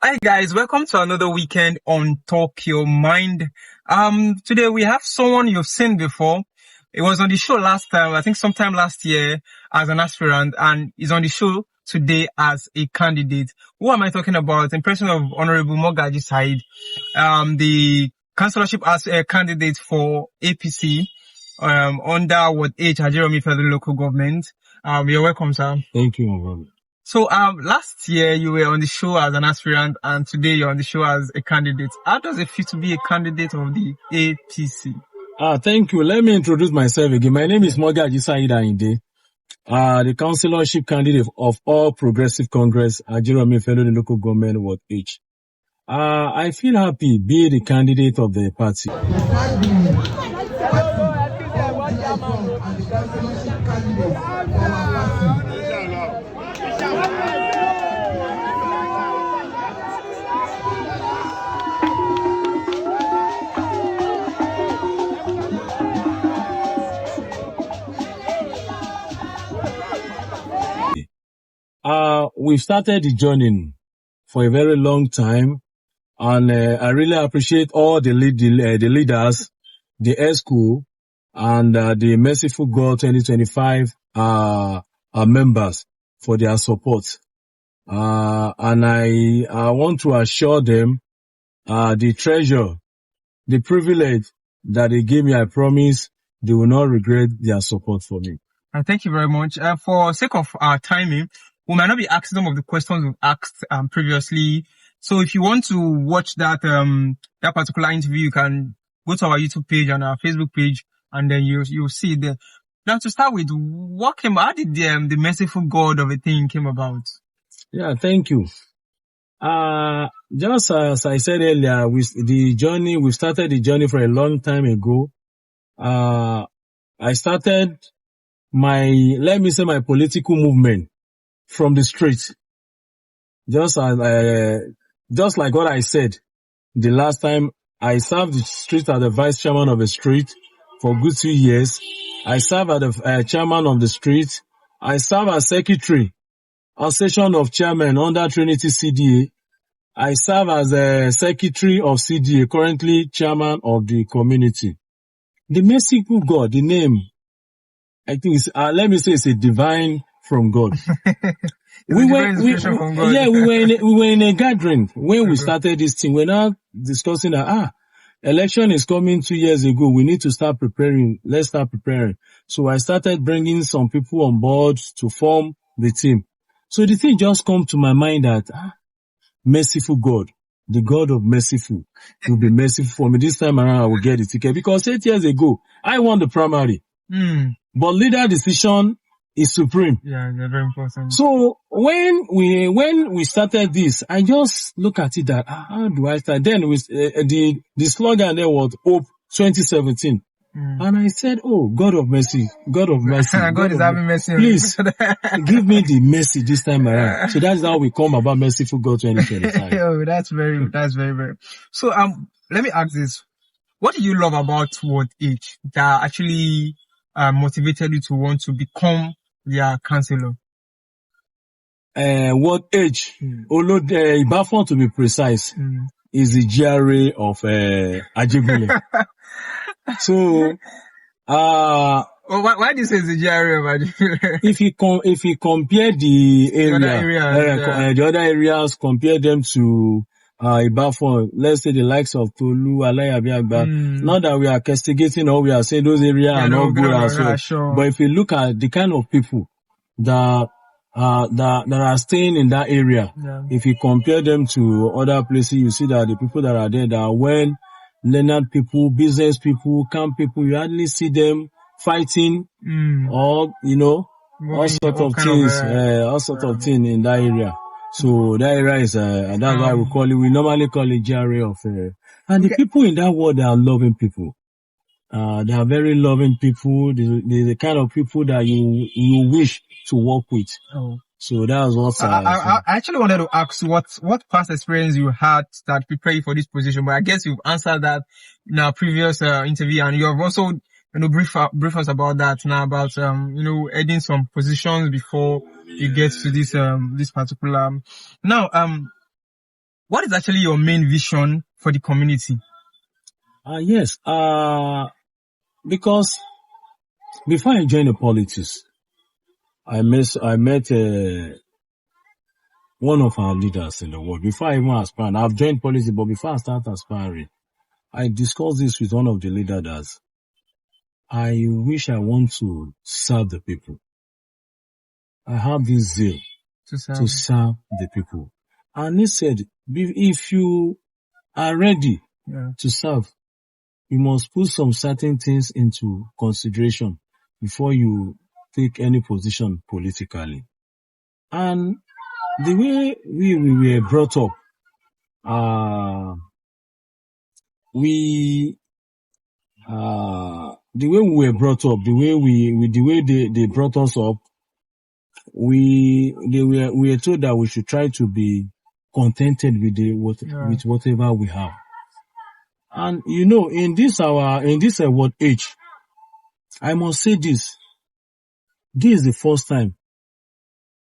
Hi guys, welcome to another weekend on Talk Your Mind. Today we have someone you've seen before. It was on the show last time, I think sometime last year as an aspirant, and is on the show today as a candidate. Who am I talking about? In person of Honorable Mogaji Said, the Councilorship as a candidate for APC, under Ward H, Ajeromi Federal Local Government. You're welcome, sir. Thank you, my brother. So, last year you were on the show as an aspirant and today you're on the show as a candidate. How does it feel to be a candidate of the APC? Thank you. Let me introduce myself again. My name is Mogaji Said Ayinde, the Councilorship candidate of All Progressive Congress, Ajeromi Federal Local Government, Ward H. I feel happy being the candidate of the party. We've started the journey for a very long time, and I really appreciate all the leaders, the ESCO, and the Merciful God 2025 members for their support. And I want to assure them the treasure, the privilege that they gave me. I promise they will not regret their support for me. Thank you very much. For sake of our timing, we might not be asking some of the questions we've asked previously. So if you want to watch that that particular interview, you can go to our YouTube page and our Facebook page, and then you'll see it there. Now, to start with, how did the Merciful God of a thing came about? Yeah, thank you. Just as I said earlier, we started the journey for a long time ago. I started my political movement from the street. Just like what I said the last time, I served the street as the vice chairman of the street for a good 2 years. I served as the chairman of the street. I served as secretary, a session of chairman under Trinity CDA. I serve as a secretary of CDA, currently chairman of the community. The Merciful God, the name, I think it's a divine from God. We were in a gathering when we started this thing. We're now discussing that, election is coming 2 years ago. We need to start preparing. Let's start preparing. So I started bringing some people on board to form the team. So the thing just come to my mind that, Merciful God, the God of merciful, will be merciful for me. This time around, I will get the ticket because 8 years ago, I won the primary. But leader decision is supreme. Yeah, they're very important. So when we started this, I just look at it that how do I start? Then with the slogan there was Hope 2017. And I said, oh, God of mercy, God of mercy. God is having mercy. Please, give me the mercy this time around. So that's how we come about Merciful God 2025. Oh, that's very. So, let me ask this. What do you love about Ward H that actually motivated you to want to become their councillor? Ward H, Ibafon to be precise, is the GRA of Ajeromi. So, why do you say it's the GRA of Ajeromi? If you compare the other areas, compare them to Ibafon, let's say the likes of Tolu, Alayabiagba. Not that we are castigating or we are saying those areas are not good as well. Sure. But if you look at the kind of people that are staying in that area, if you compare them to other places, you see that the people that are there, that are well-learned people, business people, camp people, you hardly see them fighting or, all sorts of things in that area. So that area is, and that's why we normally call it GRA of, and the people in that world, they are loving people. They are very loving people. They're the kind of people that you wish to work with. Oh. So that's what I actually wanted to ask what past experience you had that prepared you for this position, but I guess you've answered that in our previous interview, and you have also brief us about that now, about adding some positions before you get to this particular. Now, what is actually your main vision for the community? Yes. Because before I joined the politics, I met one of our leaders in the world. Before I even aspired, I've joined politics, but before I start aspiring, I discussed this with one of the leaders that I wish I want to serve the people. I have this zeal to serve the people. And he said, if you are ready to serve, you must put some certain things into consideration before you take any position politically. And the way we were brought up, the way we were brought up, the way they brought us up, we were told that we should try to be contented with whatever we have. And in this world age, I must say this is the first time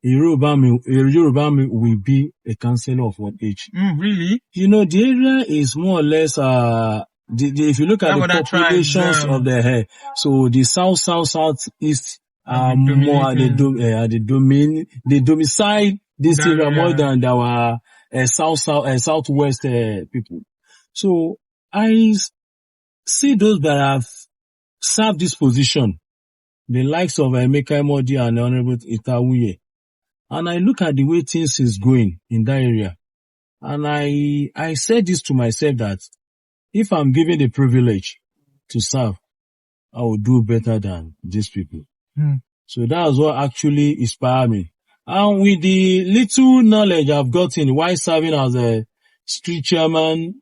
a Yoruba will be a councillor of what age? Really? The area is more or less if you look at the populations of the hair, so the southeast are more they domicile this area more than our southwest people. So I see those that have served this position, the likes of Emeka Modi and Honorable Itawuye, and I look at the way things is going in that area, and I said this to myself that if I'm given the privilege to serve, I will do better than these people. So that's what actually inspired me. And with the little knowledge I've gotten while serving as a street chairman,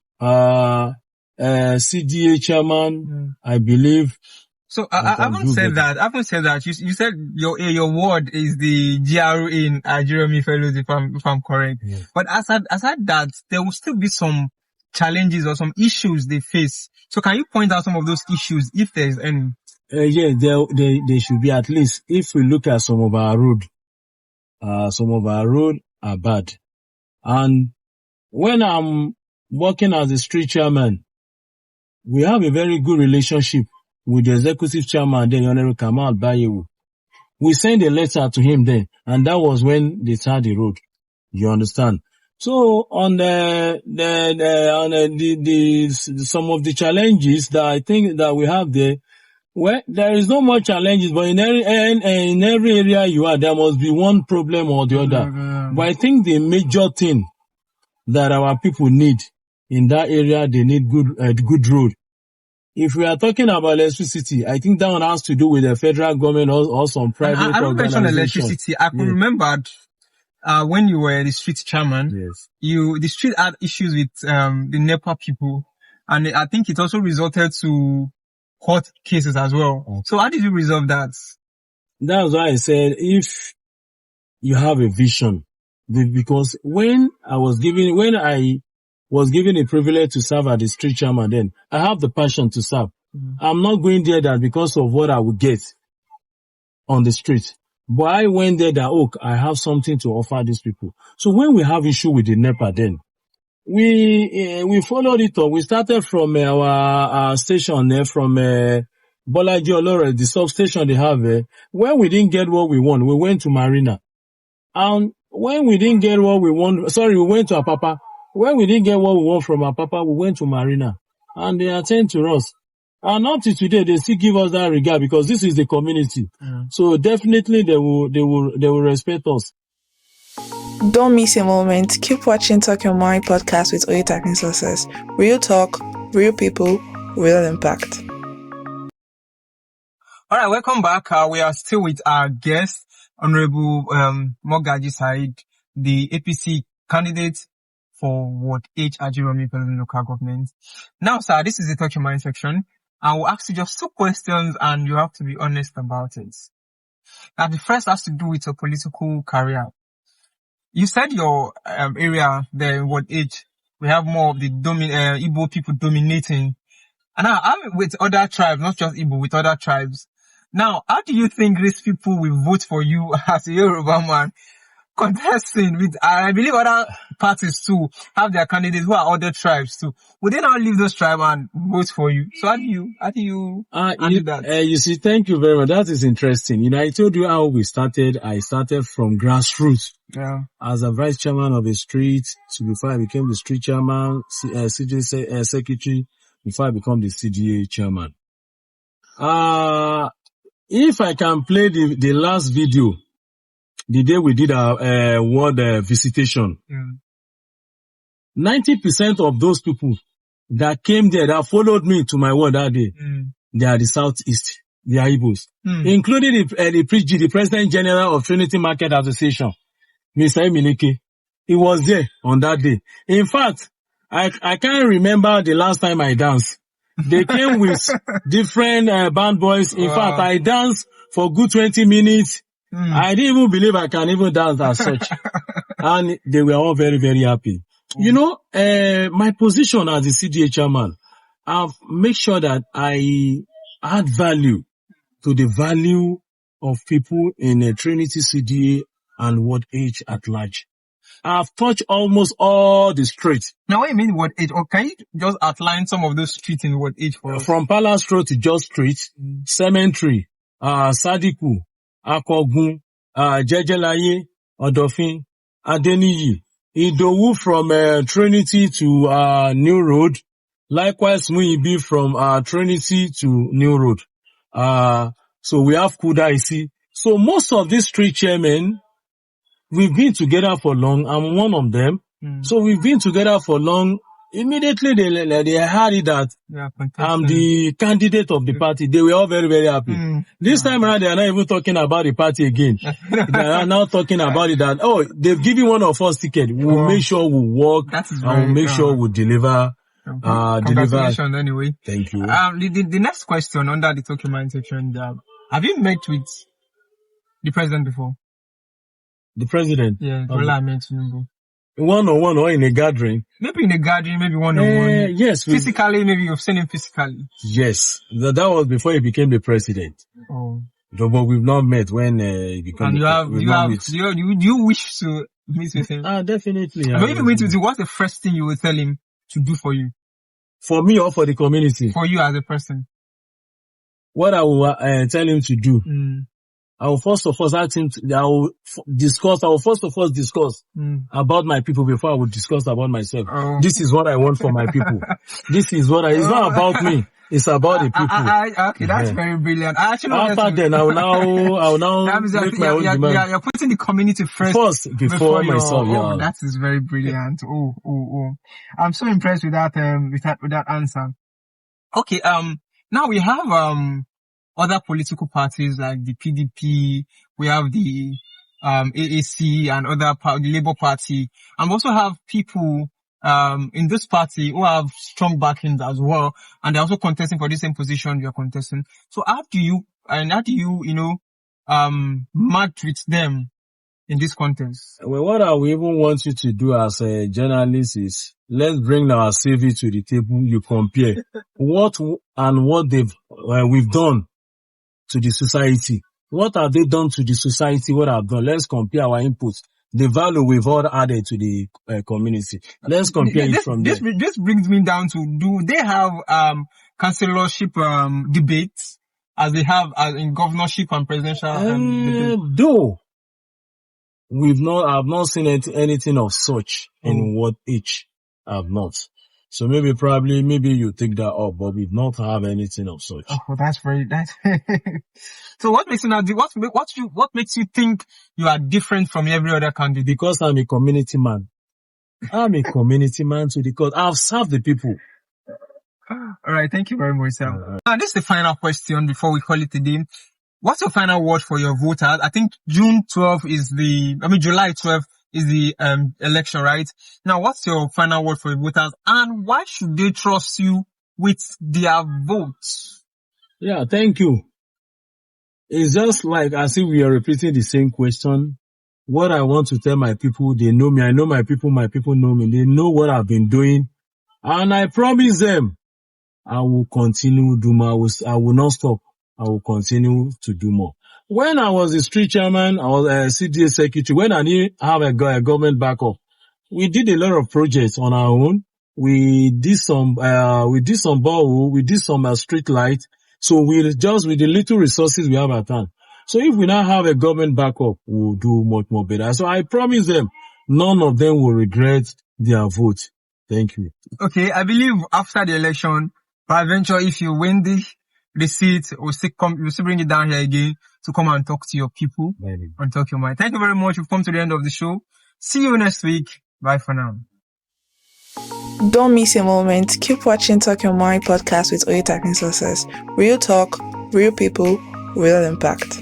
CDA chairman, I believe. So I haven't said that. You said your ward is the GRA in Ajeromi fellows, if I'm correct. Yeah. But aside that, there will still be some challenges or some issues they face. So can you point out some of those issues if there is any? There should be, at least. If we look at some of our road are bad. And when I'm working as a street chairman, we have a very good relationship with the executive chairman, then Honorable Kamal Bayewu. We send a letter to him then, and that was when they started the road. You understand? So on some of the challenges that I think that we have there, well, there is no more challenges, but in every area you are, there must be one problem or the other. But I think the major thing that our people need in that area, they need good road. If we are talking about electricity, I think that one has to do with the federal government or some private organization. I don't mention electricity. I could remember when you were the street chairman, the street had issues with the NEPA people, and I think it also resulted to court cases as well. Okay. So how did you resolve that? That's why I said if you have a vision, because when I was given a privilege to serve as the street chairman, then I have the passion to serve. I'm not going there that because of what I would get on the street. But I went there that, I have something to offer these people. So when we have issue with the NEPA, then we followed it up. We started from our station there, from Bolaji Olore, the substation they have there. When we didn't get what we want, we went to Marina. And when we didn't get what we want, we went to Apapa. When we didn't get what we want from Apapa, we went to Marina. And they attend to us. And up to today, they still give us that regard because this is the community. So definitely they will respect us. Don't miss a moment. Keep watching Talk Your Mind podcast with Oye Talking Sources. Real talk, real people, real impact. All right, welcome back. We are still with our guest, Honorable Mogaji Said, the APC candidate for Ward H Ajeromi local government. Now, sir, this is the Talk Your Mind section. I will ask you just 2 questions, and you have to be honest about it. Now, the first has to do with your political career. You said your area, the Ward H, we have more of the Igbo people dominating. And now I'm with other tribes, not just Igbo, with other tribes. Now, how do you think these people will vote for you as a Yoruba man? contesting with, I believe other parties too have their candidates who are other tribes too. Would they not leave those tribes and vote for you? So how do you do that? You see, thank you very much. That is interesting. You know, I told you how we started. I started from grassroots. Yeah. As a vice chairman of a street, so before I became the street chairman, CJ secretary, before I become the CDA chairman. If I can play the last video, the day we did our ward visitation, 90% of those people that came there, that followed me to my ward that day, they are the Southeast, they are Igbos, including the President General of Trinity Market Association, Mr. Emileke. He was there on that day. In fact, I can't remember the last time I danced. They came with different band boys. In fact, I danced for good 20 minutes. I didn't even believe I can even dance as such. And they were all very, very happy. You know, my position as the CDA chairman, I've made sure that I add value to the value of people in a Trinity CDA and Ward H at large. I've touched almost all the streets. Now, what do you mean Ward H? Or can you just outline some of those streets in Ward H for us? From Palace Road to Just Street, Cemetery, Sadiku, Akogun, Jejelaye, Odofin, Adeniyi, Idowu from Trinity to New Road. Likewise, Muibi from Trinity to New Road. So we have Kudaisi. So most of these street chairmen, we've been together for long. I'm one of them. So we've been together for long. Immediately they heard it that I'm the candidate of the party. They were all very, very happy. This time around, they are not even talking about the party again. They are now talking about it that, they've given one of us ticket. We'll make sure we work and we'll make sure we deliver. Congratulations anyway. Thank you. The next question under the Talk Your Mind section, have you met with the president before? The president? Yeah, Bola Ahmed Tinubu. One-on-one or in a gathering? Maybe in a gathering, maybe one-on-one. Yes. Physically, maybe you've seen him physically. Yes. That was before he became the president. Oh. But we've not met when he became the president. Do you wish to meet with him? Definitely. But if you meet with him, what's the first thing you will tell him to do for you? For me or for the community? For you as a person. What I will tell him to do? I will first of all ask him I will first of all discuss about my people before I will discuss about myself. This is what I want for my people. It's not about me. It's about the people. Okay, that's very brilliant. After then, I will now make my own demand. You're putting the community first before myself. Yeah. That is very brilliant. I'm so impressed with that answer. Okay, now we have, other political parties like the PDP, we have the AAC and the Labour Party, and we also have people in this party who have strong backings as well, and they're also contesting for the same position you're contesting. So how do you match with them in this contest? Well, what I will even want you to do as a journalist is let's bring our CV to the table. You compare what we've done to the society. What have they done to the society? What have done? Let's compare our inputs, the value we've all added to the community. Let's compare it from there. This brings me down to, do they have councilorship debates as they have in governorship and presidential debates? Though I've not seen anything of such in Ward H. I've not. So maybe you take that up, but we've not have anything of such. That's So what makes you think you are different from every other candidate? Because I'm a community man. I'm a community man to the cause. I've served the people. All right, thank you very much, sir. And this is the final question before we call it a day. What's your final word for your voters? I think July 12th is the election, right? Now, what's your final word for your voters, and why should they trust you with their votes? Yeah, thank you. It's just like as if we are repeating the same question. What I want to tell my people, they know me. I know my people know me. They know what I've been doing. And I promise them, I will continue to do more. I will not stop. I will continue to do more. When I was the street chairman, I was a CDA secretary. When I didn't have a government backup, we did a lot of projects on our own. We did some borehole, we did some street light. So we just with the little resources we have at hand. So if we now have a government backup, we'll do much more better. So I promise them, none of them will regret their vote. Thank you. Okay, I believe after the election, peradventure, if you win the seat, we'll still bring it down here again to come and talk to your people and talk your mind. Thank you very much. We've come to the end of the show. See you next week. Bye for now. Don't miss a moment. Keep watching Talk Your Mind podcast with Oye Talking Sources. Real talk, real people, real impact.